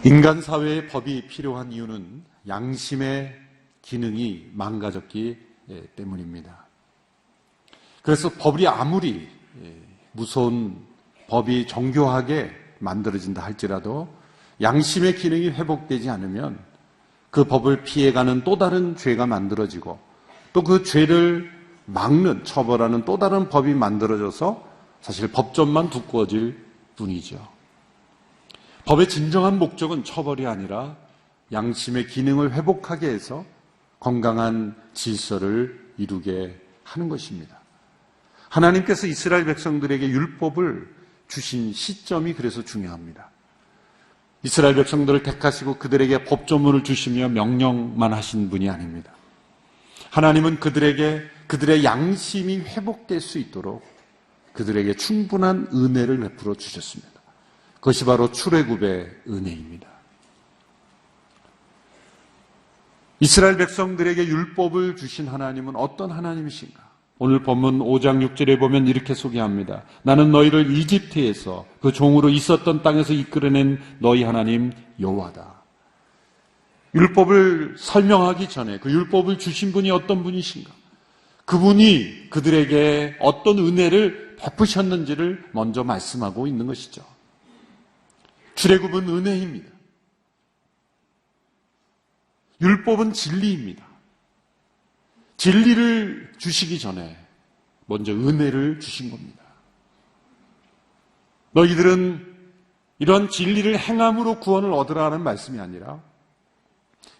인간 사회에 법이 필요한 이유는 양심의 기능이 망가졌기 때문입니다. 그래서 법이 아무리 무서운 법이 정교하게 만들어진다 할지라도 양심의 기능이 회복되지 않으면 그 법을 피해가는 또 다른 죄가 만들어지고 또 그 죄를 막는, 처벌하는 또 다른 법이 만들어져서 사실 법전만 두꺼워질 뿐이죠. 법의 진정한 목적은 처벌이 아니라 양심의 기능을 회복하게 해서 건강한 질서를 이루게 하는 것입니다. 하나님께서 이스라엘 백성들에게 율법을 주신 시점이 그래서 중요합니다. 이스라엘 백성들을 택하시고 그들에게 법조문을 주시며 명령만 하신 분이 아닙니다. 하나님은 그들에게 그들의 양심이 회복될 수 있도록 그들에게 충분한 은혜를 베풀어 주셨습니다. 그것이 바로 출애굽의 은혜입니다. 이스라엘 백성들에게 율법을 주신 하나님은 어떤 하나님이신가? 오늘 본문 5장 6절에 보면 이렇게 소개합니다. 나는 너희를 이집트에서 그 종으로 있었던 땅에서 이끌어낸 너희 하나님 여호와다. 율법을 설명하기 전에 그 율법을 주신 분이 어떤 분이신가? 그분이 그들에게 어떤 은혜를 베푸셨는지를 먼저 말씀하고 있는 것이죠. 출애굽은 은혜입니다. 율법은 진리입니다. 진리를 주시기 전에 먼저 은혜를 주신 겁니다. 너희들은 이러한 진리를 행함으로 구원을 얻으라는 말씀이 아니라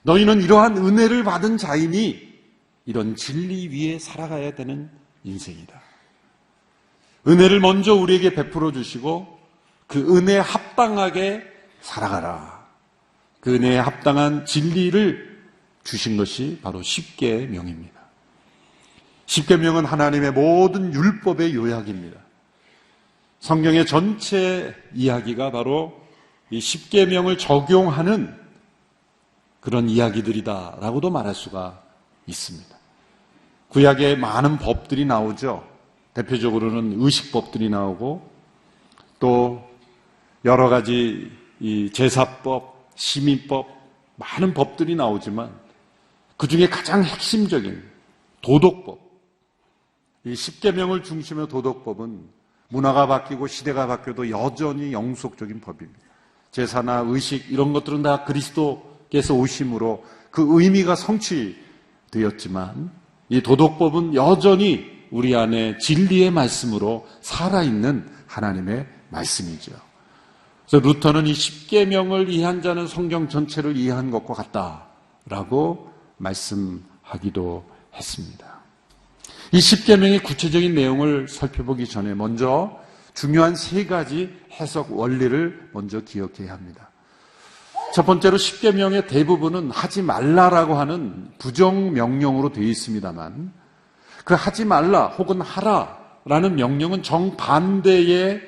너희는 이러한 은혜를 받은 자이니 이런 진리 위에 살아가야 되는 인생이다. 은혜를 먼저 우리에게 베풀어 주시고 그 은혜에 합당하게 살아가라. 그 은혜에 합당한 진리를 주신 것이 바로 십계명입니다. 십계명은 하나님의 모든 율법의 요약입니다. 성경의 전체 이야기가 바로 이 십계명을 적용하는 그런 이야기들이다라고도 말할 수가 있습니다. 구약에 많은 법들이 나오죠. 대표적으로는 의식법들이 나오고 또 여러 가지 이 제사법, 시민법, 많은 법들이 나오지만 그 중에 가장 핵심적인 도덕법, 이 십계명을 중심으로 도덕법은 문화가 바뀌고 시대가 바뀌어도 여전히 영속적인 법입니다. 제사나 의식 이런 것들은 다 그리스도께서 오심으로 그 의미가 성취되었지만 이 도덕법은 여전히 우리 안에 진리의 말씀으로 살아있는 하나님의 말씀이죠. 그래서 루터는 이 십계명을 이해한 자는 성경 전체를 이해한 것과 같다라고 말씀하기도 했습니다. 이 십계명의 구체적인 내용을 살펴보기 전에 먼저 중요한 세 가지 해석 원리를 먼저 기억해야 합니다. 첫 번째로 십계명의 대부분은 하지 말라라고 하는 부정명령으로 되어 있습니다만 그 하지 말라 혹은 하라라는 명령은 정반대의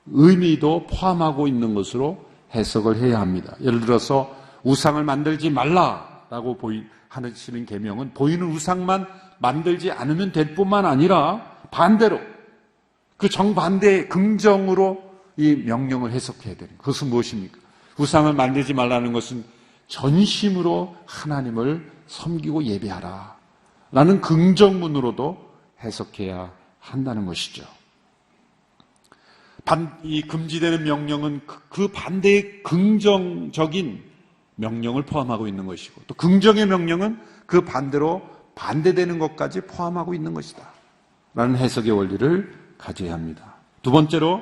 의미도 포함하고 있는 것으로 해석을 해야 합니다. 예를 들어서 우상을 만들지 말라라고 하시는 계명은 보이는 우상만 만들지 않으면 될 뿐만 아니라 반대로 그 정반대의 긍정으로 이 명령을 해석해야 되는 그것은 무엇입니까? 우상을 만들지 말라는 것은 전심으로 하나님을 섬기고 예배하라 라는 긍정문으로도 해석해야 한다는 것이죠. 이 금지되는 명령은 그 반대의 긍정적인 명령을 포함하고 있는 것이고 또 긍정의 명령은 그 반대로 반대되는 것까지 포함하고 있는 것이다 라는 해석의 원리를 가져야 합니다. 두 번째로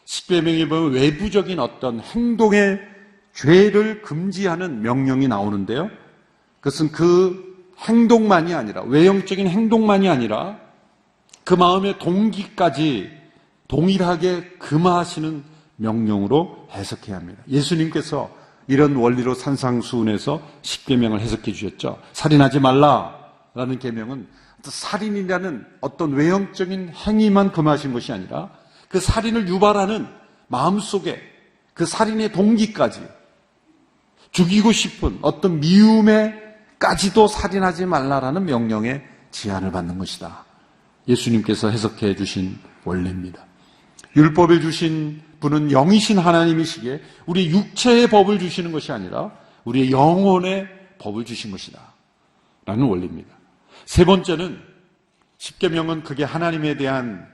십계명에 보면 외부적인 어떤 행동의 죄를 금지하는 명령이 나오는데요. 그것은 그 행동만이 아니라 외형적인 행동만이 아니라 그 마음의 동기까지 동일하게 금하시는 명령으로 해석해야 합니다. 예수님께서 이런 원리로 산상수훈에서 십계명을 해석해 주셨죠. 살인하지 말라라는 계명은 살인이라는 어떤 외형적인 행위만 금하신 것이 아니라 그 살인을 유발하는 마음속에 그 살인의 동기까지 죽이고 싶은 어떤 미움에까지도 살인하지 말라라는 명령에 제한을 받는 것이다. 예수님께서 해석해 주신 원리입니다. 율법에 주신 그는 영이신 하나님이시기에 우리 육체의 법을 주시는 것이 아니라 우리의 영혼의 법을 주신 것이다 라는 원리입니다. 세 번째는 십계명은 그게 하나님에 대한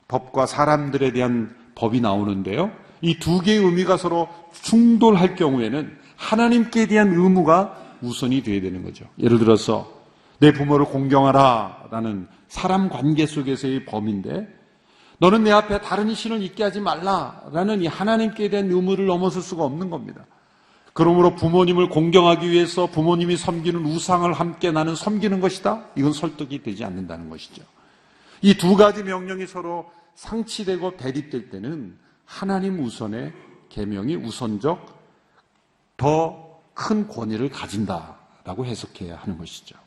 법과 사람들에 대한 법이 나오는데요, 이 두 개의 의미가 서로 충돌할 경우에는 하나님께 대한 의무가 우선이 되어야 되는 거죠. 예를 들어서 내 부모를 공경하라 라는 사람 관계 속에서의 법인데, 너는 내 앞에 다른 신을 있게 하지 말라라는 이 하나님께 대한 의무를 넘어설 수가 없는 겁니다. 그러므로 부모님을 공경하기 위해서 부모님이 섬기는 우상을 함께 나는 섬기는 것이다? 이건 설득이 되지 않는다는 것이죠. 이 두 가지 명령이 서로 상치되고 대립될 때는 하나님 우선의 계명이 우선적 더 큰 권위를 가진다라고 해석해야 하는 것이죠.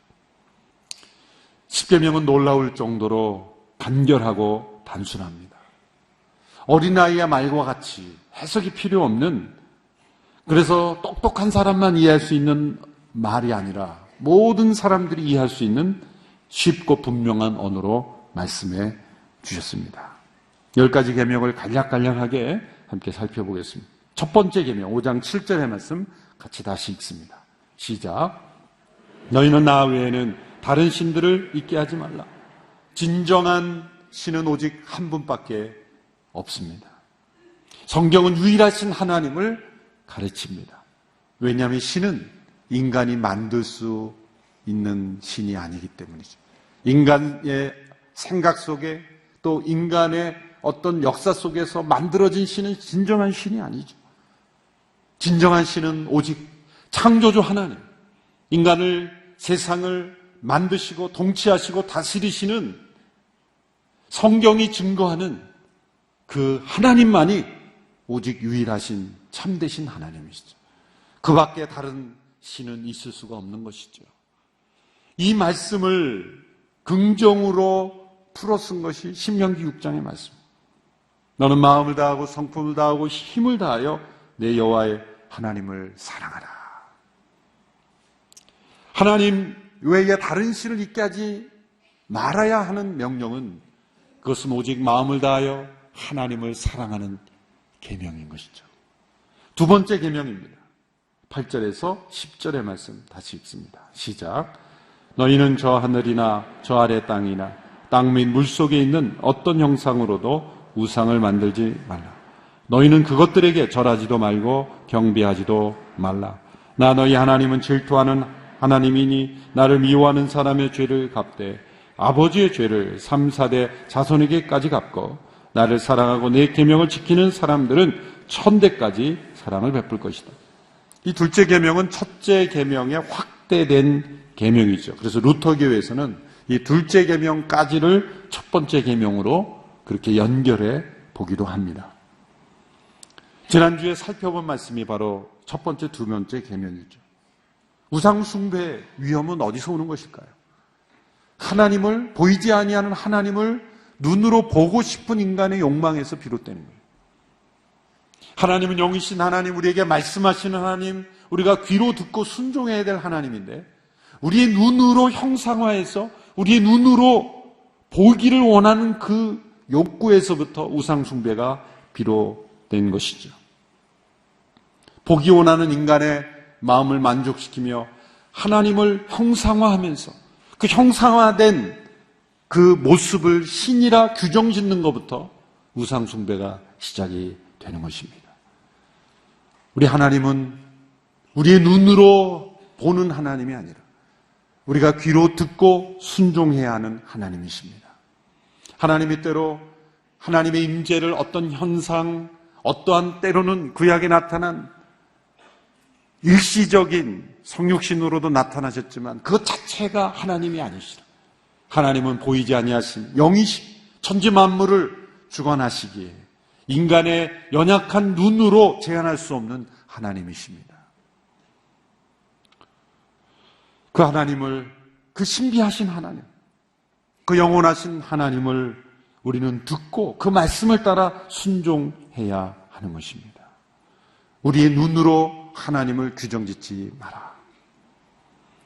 십계명은 놀라울 정도로 간결하고 단순합니다. 어린아이의 말과 같이 해석이 필요 없는, 그래서 똑똑한 사람만 이해할 수 있는 말이 아니라 모든 사람들이 이해할 수 있는 쉽고 분명한 언어로 말씀해 주셨습니다. 10가지 계명을 간략간략하게 함께 살펴보겠습니다. 첫 번째 계명 5장 7절의 말씀 같이 다시 읽습니다. 시작. 너희는 나 외에는 다른 신들을 있게 하지 말라. 진정한 신은 오직 한 분밖에 없습니다. 성경은 유일하신 하나님을 가르칩니다. 왜냐하면 신은 인간이 만들 수 있는 신이 아니기 때문이죠. 인간의 생각 속에 또 인간의 어떤 역사 속에서 만들어진 신은 진정한 신이 아니죠. 진정한 신은 오직 창조주 하나님, 인간을, 세상을 만드시고 통치하시고 다스리시는 성경이 증거하는 그 하나님만이 오직 유일하신 참되신 하나님이시죠. 그 밖에 다른 신은 있을 수가 없는 것이죠. 이 말씀을 긍정으로 풀어 쓴 것이 신명기 6장의 말씀. 너는 마음을 다하고 성품을 다하고 힘을 다하여 내 여호와의 하나님을 사랑하라. 하나님 외에 다른 신을 있게 하지 말아야 하는 명령은, 그것은 오직 마음을 다하여 하나님을 사랑하는 계명인 것이죠. 두 번째 계명입니다. 8절에서 10절의 말씀 다시 읽습니다. 시작. 너희는 저 하늘이나 저 아래 땅이나 땅 및 물속에 있는 어떤 형상으로도 우상을 만들지 말라. 너희는 그것들에게 절하지도 말고 경배하지도 말라. 나 너희 하나님은 질투하는 하나님이니 나를 미워하는 사람의 죄를 갚되 아버지의 죄를 3, 4대 자손에게까지 갚고 나를 사랑하고 내 계명을 지키는 사람들은 천대까지 사랑을 베풀 것이다. 이 둘째 계명은 첫째 계명의 확대된 계명이죠. 그래서 루터 교회에서는 이 둘째 계명까지를 첫 번째 계명으로 그렇게 연결해 보기도 합니다. 지난주에 살펴본 말씀이 바로 첫 번째, 두 번째 계명이죠. 우상 숭배의 위험은 어디서 오는 것일까요? 하나님을, 보이지 아니하는 하나님을 눈으로 보고 싶은 인간의 욕망에서 비롯되는 거예요. 하나님은 영이신 하나님, 우리에게 말씀하시는 하나님, 우리가 귀로 듣고 순종해야 될 하나님인데, 우리의 눈으로 형상화해서 우리의 눈으로 보기를 원하는 그 욕구에서부터 우상 숭배가 비롯된 것이죠. 보기 원하는 인간의 마음을 만족시키며 하나님을 형상화하면서 그 형상화된 그 모습을 신이라 규정짓는 것부터 우상 숭배가 시작이 되는 것입니다. 우리 하나님은 우리의 눈으로 보는 하나님이 아니라 우리가 귀로 듣고 순종해야 하는 하나님이십니다. 하나님이 때로 하나님의 임재를 어떤 현상, 어떠한 때로는 구약에 나타난 일시적인 성육신으로도 나타나셨지만 그것 자체가 하나님이 아니시라. 하나님은 보이지 아니하신 영이신 천지 만물을 주관하시기에 인간의 연약한 눈으로 제한할 수 없는 하나님이십니다. 그 하나님을, 그 신비하신 하나님, 그 영원하신 하나님을 우리는 듣고 그 말씀을 따라 순종해야 하는 것입니다. 우리의 눈으로 하나님을 규정짓지 마라.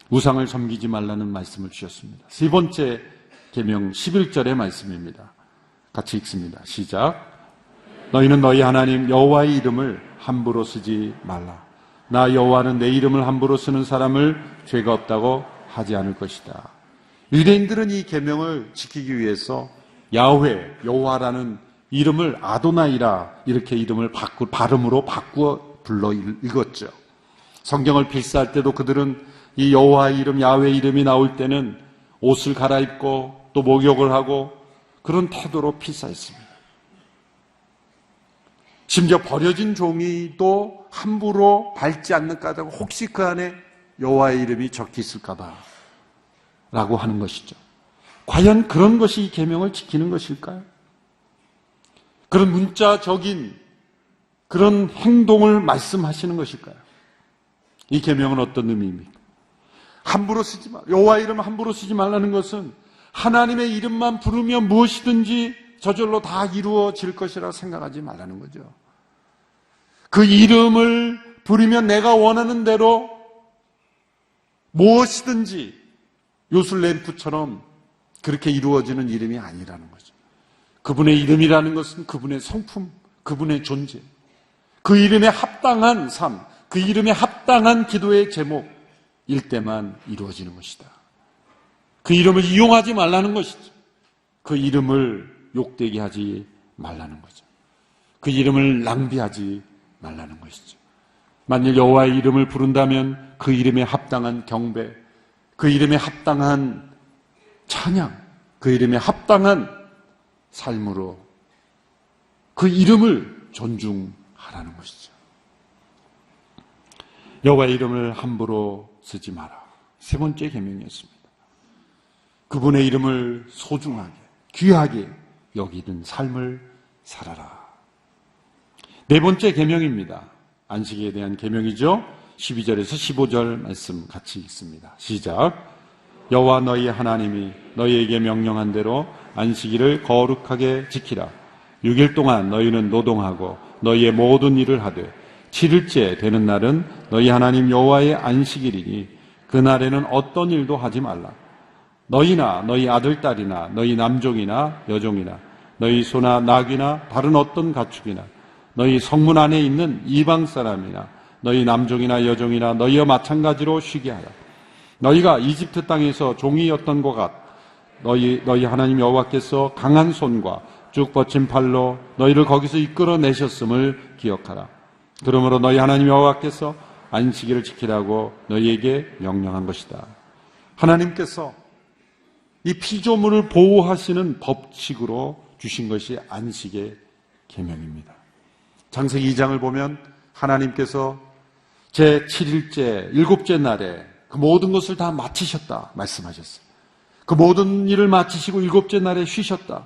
우상을 섬기지 말라는 말씀을 주셨습니다. 세 번째 계명 11절의 말씀입니다. 같이 읽습니다. 시작. 너희는 너희 하나님 여호와의 이름을 함부로 쓰지 말라. 나 여호와는 내 이름을 함부로 쓰는 사람을 죄가 없다고 하지 않을 것이다. 유대인들은 이 계명을 지키기 위해서 야훼, 여호와라는 이름을 아도나이라 이렇게 이름을 발음으로 바꾸어 불러 읽었죠. 성경을 필사할 때도 그들은 이 여호와의 이름, 야훼 이름이 나올 때는 옷을 갈아입고 또 목욕을 하고 그런 태도로 필사했습니다. 심지어 버려진 종이도 함부로 밟지 않는가 하고 혹시 그 안에 여호와의 이름이 적혀 있을까 봐 라고 하는 것이죠. 과연 그런 것이 이 계명을 지키는 것일까요? 그런 문자적인 그런 행동을 말씀하시는 것일까요? 이 계명은 어떤 의미입니까? 함부로 쓰지 말, 여호와의 이름을 함부로 쓰지 말라는 것은 하나님의 이름만 부르면 무엇이든지 저절로 다 이루어질 것이라 생각하지 말라는 거죠. 그 이름을 부르면 내가 원하는 대로 무엇이든지 요술램프처럼 그렇게 이루어지는 이름이 아니라는 거죠. 그분의 이름이라는 것은 그분의 성품, 그분의 존재, 그 이름에 합당한 삶, 그 이름에 합당한 기도의 제목일 때만 이루어지는 것이다. 그 이름을 이용하지 말라는 것이죠. 그 이름을 욕되게 하지 말라는 거죠. 그 이름을 낭비하지 말라는 것이죠. 만일 여호와의 이름을 부른다면 그 이름에 합당한 경배, 그 이름에 합당한 찬양, 그 이름에 합당한 삶으로 그 이름을 존중하라는 것이죠. 여호와의 이름을 함부로 쓰지 마라. 세 번째 계명이었습니다. 그분의 이름을 소중하게, 귀하게 여기는 삶을 살아라. 네 번째 계명입니다. 안식에 대한 계명이죠. 12절에서 15절 말씀 같이 읽습니다. 시작. 여호와 너희 하나님이 너희에게 명령한 대로 안식일을 거룩하게 지키라. 6일 동안 너희는 노동하고 너희의 모든 일을 하되 7일째 되는 날은 너희 하나님 여호와의 안식일이니 그날에는 어떤 일도 하지 말라. 너희나 너희 아들 딸이나 너희 남종이나 여종이나 너희 소나 나귀나 다른 어떤 가축이나 너희 성문 안에 있는 이방 사람이나 너희 남종이나 여종이나 너희와 마찬가지로 쉬게 하라. 너희가 이집트 땅에서 종이었던 것 같 너희 하나님 여호와께서 강한 손과 쭉 뻗친 팔로 너희를 거기서 이끌어내셨음을 기억하라. 그러므로 너희 하나님 여호와께서 안식일을 지키라고 너희에게 명령한 것이다. 하나님께서 이 피조물을 보호하시는 법칙으로 주신 것이 안식의 계명입니다. 창세기 2장을 보면 하나님께서 제7일째, 7째 날에 그 모든 것을 다 마치셨다 말씀하셨어요. 그 모든 일을 마치시고 7째 날에 쉬셨다.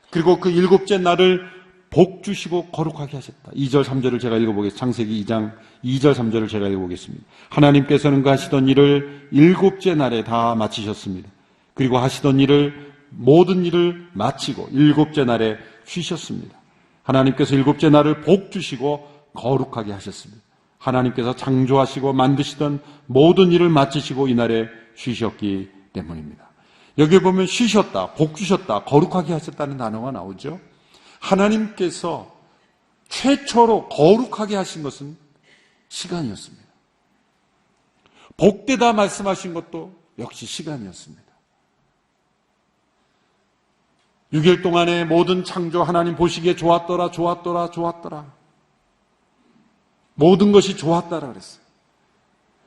그리고 그 7째 날을 복 주시고 거룩하게 하셨다. 2절, 3절을 제가 읽어보겠습니다. 창세기 2장 2절, 3절을 제가 읽어보겠습니다. 하나님께서는 그 하시던 일을 7째 날에 다 마치셨습니다. 그리고 하시던 일을 모든 일을 마치고 7째 날에 쉬셨습니다. 하나님께서 7째 날을 복 주시고 거룩하게 하셨습니다. 하나님께서 창조하시고 만드시던 모든 일을 마치시고 이날에 쉬셨기 때문입니다. 여기 보면 쉬셨다, 복 주셨다, 거룩하게 하셨다는 단어가 나오죠. 하나님께서 최초로 거룩하게 하신 것은 시간이었습니다. 복되다 말씀하신 것도 역시 시간이었습니다. 6일 동안의 모든 창조 하나님 보시기에 좋았더라, 좋았더라, 좋았더라. 모든 것이 좋았다라 그랬어요.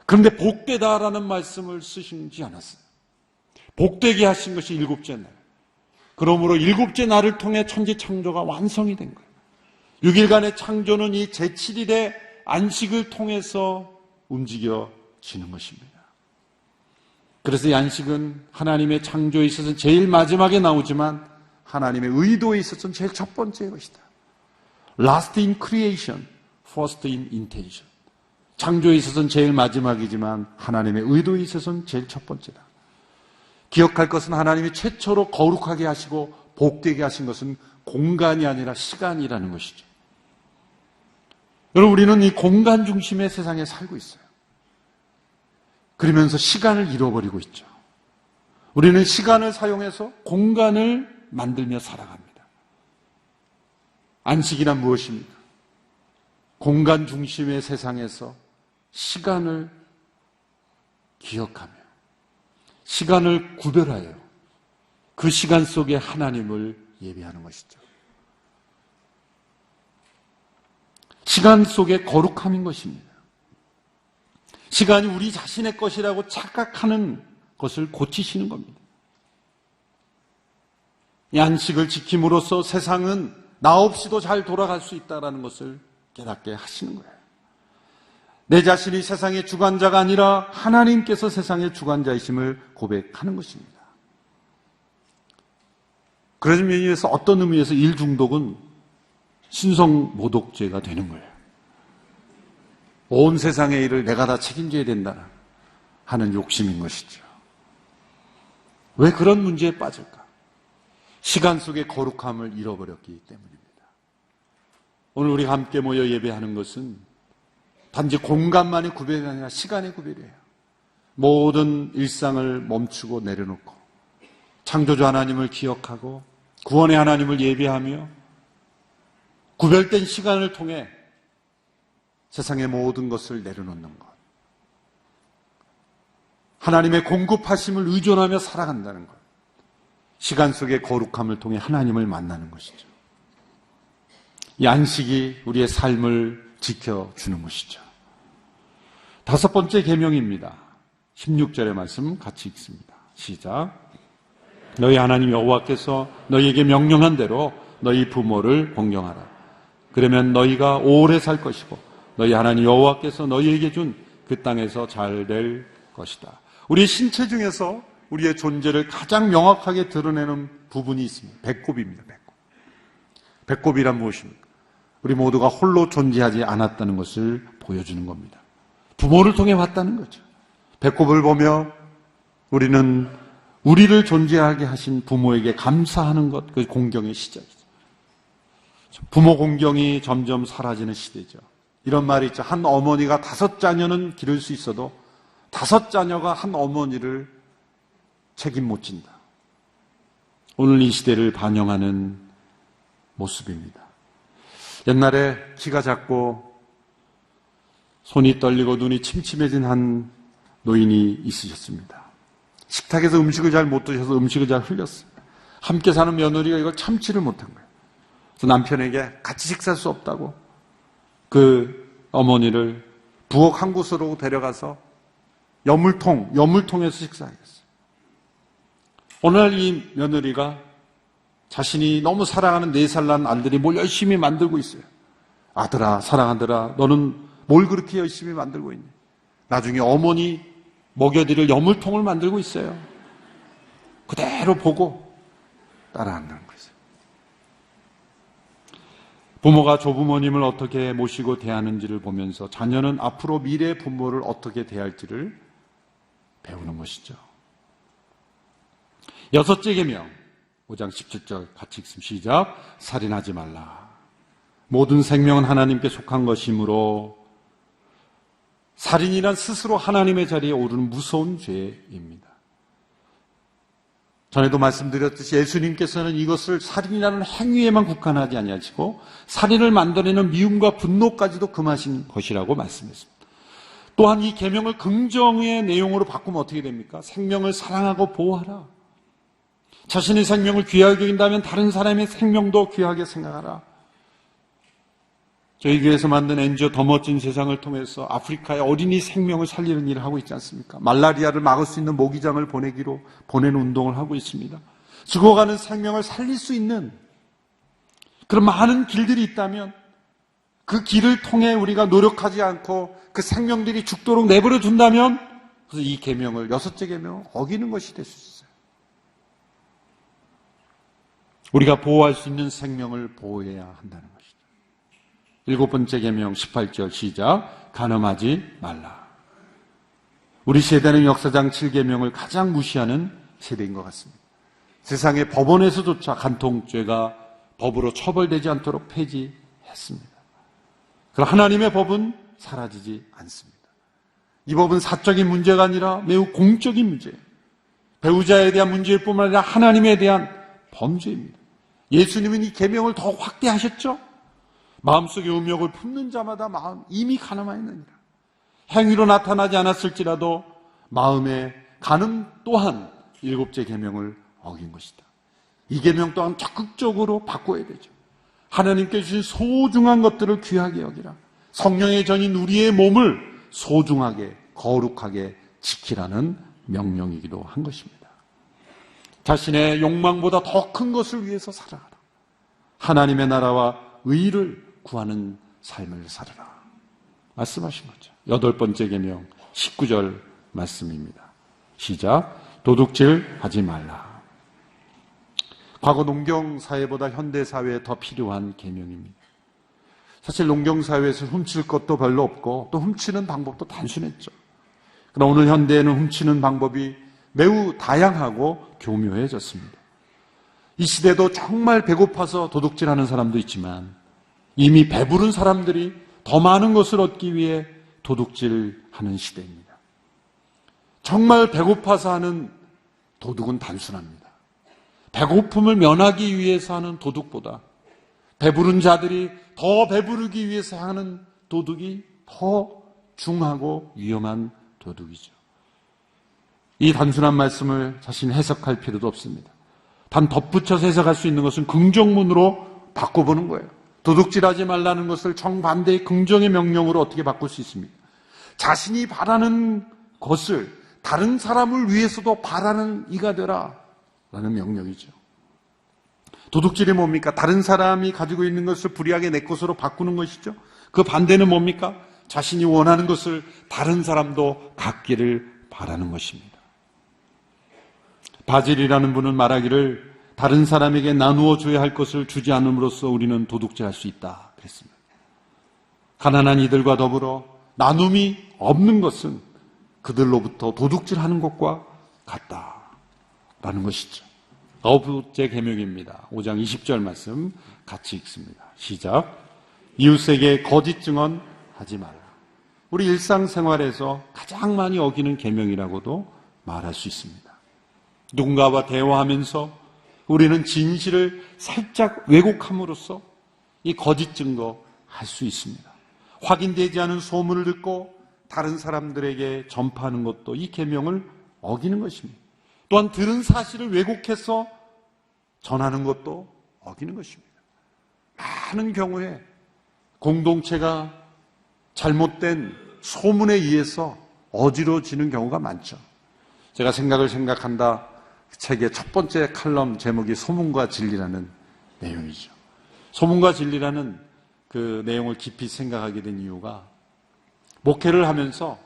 그런데 복되다라는 말씀을 쓰시지 않았어요. 복되게 하신 것이 7째 날. 그러므로 7째 날을 통해 천지 창조가 완성이 된 거예요. 6일간의 창조는 이 제7일의 안식을 통해서 움직여지는 것입니다. 그래서 이 안식은 하나님의 창조에 있어서 제일 마지막에 나오지만 하나님의 의도에 있어서는 제일 첫 번째 것이다. Last in creation, first in intention. 창조에 있어서는 제일 마지막이지만 하나님의 의도에 있어서는 제일 첫 번째다. 기억할 것은 하나님이 최초로 거룩하게 하시고 복되게 하신 것은 공간이 아니라 시간이라는 것이죠. 여러분, 우리는 이 공간 중심의 세상에 살고 있어요. 그러면서 시간을 잃어버리고 있죠. 우리는 시간을 사용해서 공간을 만들며 살아갑니다. 안식이란 무엇입니까? 공간 중심의 세상에서 시간을 기억하며 시간을 구별하여 그 시간 속에 하나님을 예배하는 것이죠. 시간 속에 거룩함인 것입니다. 시간이 우리 자신의 것이라고 착각하는 것을 고치시는 겁니다. 이 안식을 지킴으로써 세상은 나 없이도 잘 돌아갈 수 있다는 것을 깨닫게 하시는 거예요. 내 자신이 세상의 주관자가 아니라 하나님께서 세상의 주관자이심을 고백하는 것입니다. 그런 면에서 어떤 의미에서 일중독은 신성모독죄가 되는 거예요. 온 세상의 일을 내가 다 책임져야 된다 하는 욕심인 것이죠. 왜 그런 문제에 빠질까? 시간 속의 거룩함을 잃어버렸기 때문입니다. 오늘 우리가 함께 모여 예배하는 것은 단지 공간만의 구별이 아니라 시간의 구별이에요. 모든 일상을 멈추고 내려놓고 창조주 하나님을 기억하고 구원의 하나님을 예배하며 구별된 시간을 통해 세상의 모든 것을 내려놓는 것. 하나님의 공급하심을 의존하며 살아간다는 것. 시간 속의 거룩함을 통해 하나님을 만나는 것이죠. 이 안식이 우리의 삶을 지켜주는 것이죠. 5번째 계명입니다. 16절의 말씀 같이 읽습니다. 시작. 너희 하나님 여호와께서 너희에게 명령한 대로 너희 부모를 공경하라. 그러면 너희가 오래 살 것이고 너희 하나님 여호와께서 너희에게 준 그 땅에서 잘 될 것이다. 우리 신체 중에서 우리의 존재를 가장 명확하게 드러내는 부분이 있습니다. 배꼽입니다. 배꼽. 배꼽이란 무엇입니까? 우리 모두가 홀로 존재하지 않았다는 것을 보여주는 겁니다. 부모를 통해 왔다는 거죠. 배꼽을 보며 우리는 우리를 존재하게 하신 부모에게 감사하는 것, 그 공경의 시작이죠. 부모 공경이 점점 사라지는 시대죠. 이런 말이 있죠. 한 어머니가 5자녀는 기를 수 있어도 5자녀가 한 어머니를 책임 못 진다. 오늘 이 시대를 반영하는 모습입니다. 옛날에 키가 작고 손이 떨리고 눈이 침침해진 한 노인이 있으셨습니다. 식탁에서 음식을 잘 못 드셔서 음식을 잘 흘렸어요. 함께 사는 며느리가 이걸 참지를 못한 거예요. 그래서 남편에게 같이 식사할 수 없다고 그 어머니를 부엌 한 곳으로 데려가서 여물통에서 식사하겠어요. 오늘 이 며느리가 자신이 너무 사랑하는 4살 난 아들이 뭘 열심히 만들고 있어요. 아들아, 사랑하더라, 너는 뭘 그렇게 열심히 만들고 있니? 나중에 어머니 먹여드릴 여물통을 만들고 있어요. 그대로 보고 따라한다는 거죠. 부모가 조부모님을 어떻게 모시고 대하는지를 보면서 자녀는 앞으로 미래 부모를 어떻게 대할지를 배우는 것이죠. 6째 계명 5장 17절 같이 읽습니다. 시작. 살인하지 말라. 모든 생명은 하나님께 속한 것이므로 살인이란 스스로 하나님의 자리에 오르는 무서운 죄입니다. 전에도 말씀드렸듯이 예수님께서는 이것을 살인이라는 행위에만 국한하지 아니하시고 살인을 만들어내는 미움과 분노까지도 금하신 것이라고 말씀했습니다. 또한 이 계명을 긍정의 내용으로 바꾸면 어떻게 됩니까? 생명을 사랑하고 보호하라. 자신의 생명을 귀하게 여긴다면 다른 사람의 생명도 귀하게 생각하라. 저희 교회에서 만든 NGO 더 멋진 세상을 통해서 아프리카의 어린이 생명을 살리는 일을 하고 있지 않습니까? 말라리아를 막을 수 있는 모기장을 보내는 운동을 하고 있습니다. 죽어가는 생명을 살릴 수 있는 그런 많은 길들이 있다면 그 길을 통해 우리가 노력하지 않고 그 생명들이 죽도록 내버려 둔다면 그래서 이 계명을 6째 계명을 어기는 것이 될 수 있어요. 우리가 보호할 수 있는 생명을 보호해야 한다는 것이죠. 7번째 계명 18절 시작. 간음하지 말라. 우리 세대는 역사상 7계명을 가장 무시하는 세대인 것 같습니다. 세상의 법원에서조차 간통죄가 법으로 처벌되지 않도록 폐지했습니다. 그러나 하나님의 법은 사라지지 않습니다. 이 법은 사적인 문제가 아니라 매우 공적인 문제예요. 배우자에 대한 문제일 뿐만 아니라 하나님에 대한 범죄입니다. 예수님은 이 계명을 더 확대하셨죠. 마음속에 음욕을 품는 자마다 마음 이미 가늠하였느니라. 행위로 나타나지 않았을지라도 마음의 가늠 또한 7째 계명을 어긴 것이다. 이 계명 또한 적극적으로 바꿔야 되죠. 하나님께 주신 소중한 것들을 귀하게 여기라. 성령의 전인 우리의 몸을 소중하게 거룩하게 지키라는 명령이기도 한 것입니다. 자신의 욕망보다 더 큰 것을 위해서 살아가라. 하나님의 나라와 의를 구하는 삶을 살아라 말씀하신 거죠. 8번째 계명 19절 말씀입니다. 시작. 도둑질 하지 말라. 과거 농경사회보다 현대사회에 더 필요한 계명입니다. 사실 농경사회에서 훔칠 것도 별로 없고 또 훔치는 방법도 단순했죠. 그러나 오늘 현대에는 훔치는 방법이 매우 다양하고 교묘해졌습니다. 이 시대도 정말 배고파서 도둑질하는 사람도 있지만 이미 배부른 사람들이 더 많은 것을 얻기 위해 도둑질하는 시대입니다. 정말 배고파서 하는 도둑은 단순합니다. 배고픔을 면하기 위해서 하는 도둑보다 배부른 자들이 더 배부르기 위해서 하는 도둑이 더 중하고 위험한 도둑이죠. 이 단순한 말씀을 자신 해석할 필요도 없습니다. 단 덧붙여서 해석할 수 있는 것은 긍정문으로 바꿔보는 거예요. 도둑질하지 말라는 것을 정반대의 긍정의 명령으로 어떻게 바꿀 수 있습니까? 자신이 바라는 것을 다른 사람을 위해서도 바라는 이가 되라 라는 명령이죠. 도둑질이 뭡니까? 다른 사람이 가지고 있는 것을 불이하게 내 것으로 바꾸는 것이죠. 그 반대는 뭡니까? 자신이 원하는 것을 다른 사람도 갖기를 바라는 것입니다. 바질이라는 분은 말하기를 다른 사람에게 나누어 줘야 할 것을 주지 않음으로써 우리는 도둑질할 수 있다 그랬습니다. 가난한 이들과 더불어 나눔이 없는 것은 그들로부터 도둑질하는 것과 같다라는 것이죠. 9번째 계명입니다. 5장 20절 말씀 같이 읽습니다. 시작. 이웃에게 거짓 증언하지 말라. 우리 일상생활에서 가장 많이 어기는 계명이라고도 말할 수 있습니다. 누군가와 대화하면서 우리는 진실을 살짝 왜곡함으로써 이 거짓 증거할 수 있습니다. 확인되지 않은 소문을 듣고 다른 사람들에게 전파하는 것도 이 계명을 어기는 것입니다. 또한 들은 사실을 왜곡해서 전하는 것도 어기는 것입니다. 많은 경우에 공동체가 잘못된 소문에 의해서 어지러지는 경우가 많죠. 제가 생각한다 책의 첫 번째 칼럼 제목이 소문과 진리라는 내용이죠. 소문과 진리라는 그 내용을 깊이 생각하게 된 이유가 목회를 하면서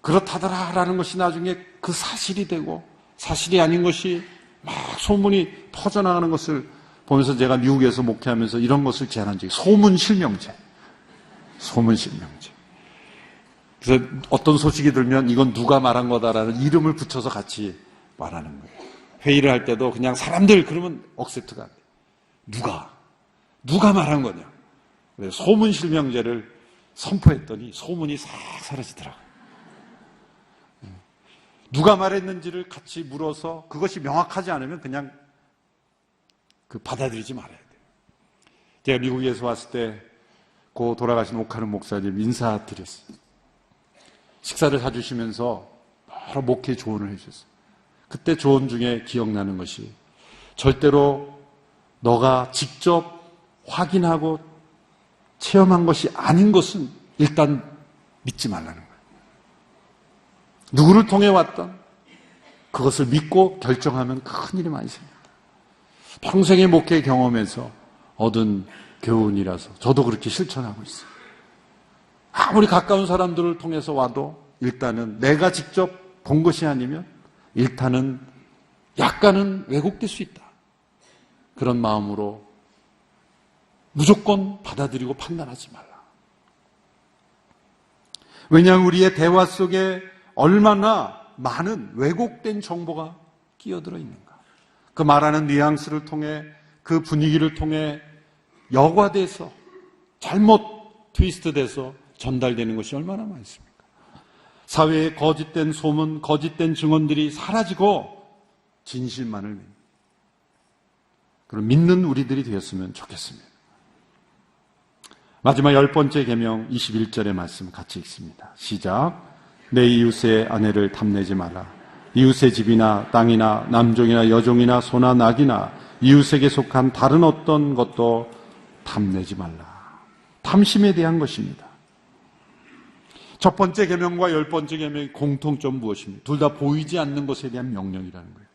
그렇다더라라는 것이 나중에 그 사실이 되고 사실이 아닌 것이 막 소문이 퍼져나가는 것을 보면서 제가 미국에서 목회하면서 이런 것을 제안한 적이 소문실명제. 그래서 어떤 소식이 들면 이건 누가 말한 거다라는 이름을 붙여서 같이 말하는 거예요. 회의를 할 때도 그냥 사람들 그러면 억셉트가 안 돼요. 누가 말한 거냐. 그래서 소문실명제를 선포했더니 소문이 싹 사라지더라고요. 누가 말했는지를 같이 물어서 그것이 명확하지 않으면 그냥 받아들이지 말아야 돼요. 제가 미국에서 왔을 때 고 돌아가신 오카른 목사님 인사드렸어요. 식사를 사주시면서 여러 목회 조언을 해주셨어요. 그때 조언 중에 기억나는 것이 절대로 너가 직접 확인하고 체험한 것이 아닌 것은 일단 믿지 말라는 거예요. 누구를 통해 왔던 그것을 믿고 결정하면 큰일이 많이 생깁니다. 평생의 목회 경험에서 얻은 교훈이라서 저도 그렇게 실천하고 있어요. 아무리 가까운 사람들을 통해서 와도 일단은 내가 직접 본 것이 아니면 일단은 약간은 왜곡될 수 있다. 그런 마음으로 무조건 받아들이고 판단하지 말라. 왜냐하면 우리의 대화 속에 얼마나 많은 왜곡된 정보가 끼어들어 있는가. 그 말하는 뉘앙스를 통해 그 분위기를 통해 여과돼서 잘못 트위스트돼서 전달되는 것이 얼마나 많습니까? 사회에 거짓된 소문, 거짓된 증언들이 사라지고 진실만을 믿는 그런 믿는 우리들이 되었으면 좋겠습니다. 마지막 10번째 계명 21절의 말씀 같이 읽습니다. 시작. 내 이웃의 아내를 탐내지 마라. 이웃의 집이나 땅이나 남종이나 여종이나 소나 낙이나 이웃에게 속한 다른 어떤 것도 탐내지 말라. 탐심에 대한 것입니다. 첫 번째 계명과 10번째 계명의 공통점 무엇입니까? 둘 다 보이지 않는 것에 대한 명령이라는 거예요.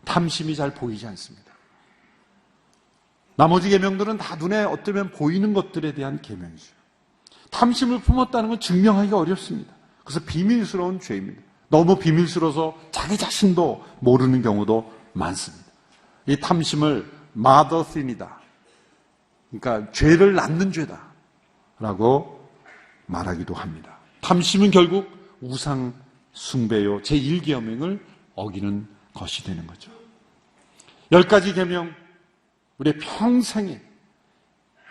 탐심이 잘 보이지 않습니다. 나머지 계명들은 다 눈에 어쩌면 보이는 것들에 대한 계명이죠. 탐심을 품었다는 건 증명하기가 어렵습니다. 그래서 비밀스러운 죄입니다. 너무 비밀스러워서 자기 자신도 모르는 경우도 많습니다. 이 탐심을 mother sin이다. 그러니까 죄를 낳는 죄다라고 말하기도 합니다. 탐심은 결국 우상 숭배요 제1계명을 어기는 것이 되는 거죠. 10가지 계명 우리의 평생에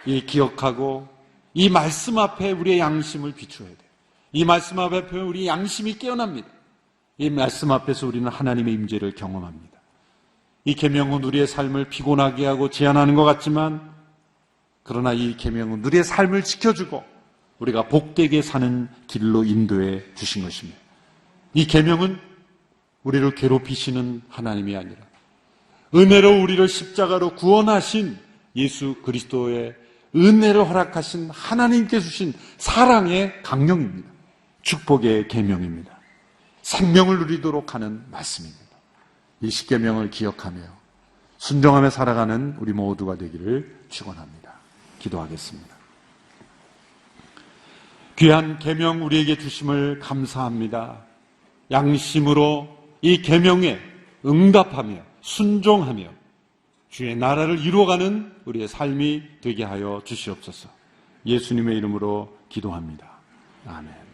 이 기억하고 이 말씀 앞에 우리의 양심을 비추어야 돼요. 이 말씀 앞에 우리 양심이 깨어납니다. 이 말씀 앞에서 우리는 하나님의 임재를 경험합니다. 이 계명은 우리의 삶을 피곤하게 하고 제한하는 것 같지만 그러나 이 계명은 우리의 삶을 지켜주고 우리가 복되게 사는 길로 인도해 주신 것입니다. 이 계명은 우리를 괴롭히시는 하나님이 아니라 은혜로 우리를 십자가로 구원하신 예수 그리스도의 은혜를 허락하신 하나님께 주신 사랑의 강령입니다. 축복의 계명입니다. 생명을 누리도록 하는 말씀입니다. 이 십계명을 기억하며 순종하며 살아가는 우리 모두가 되기를 축원합니다. 기도하겠습니다. 귀한 계명 우리에게 주심을 감사합니다. 양심으로 이 계명에 응답하며 순종하며 주의 나라를 이루어가는 우리의 삶이 되게 하여 주시옵소서. 예수님의 이름으로 기도합니다. 아멘.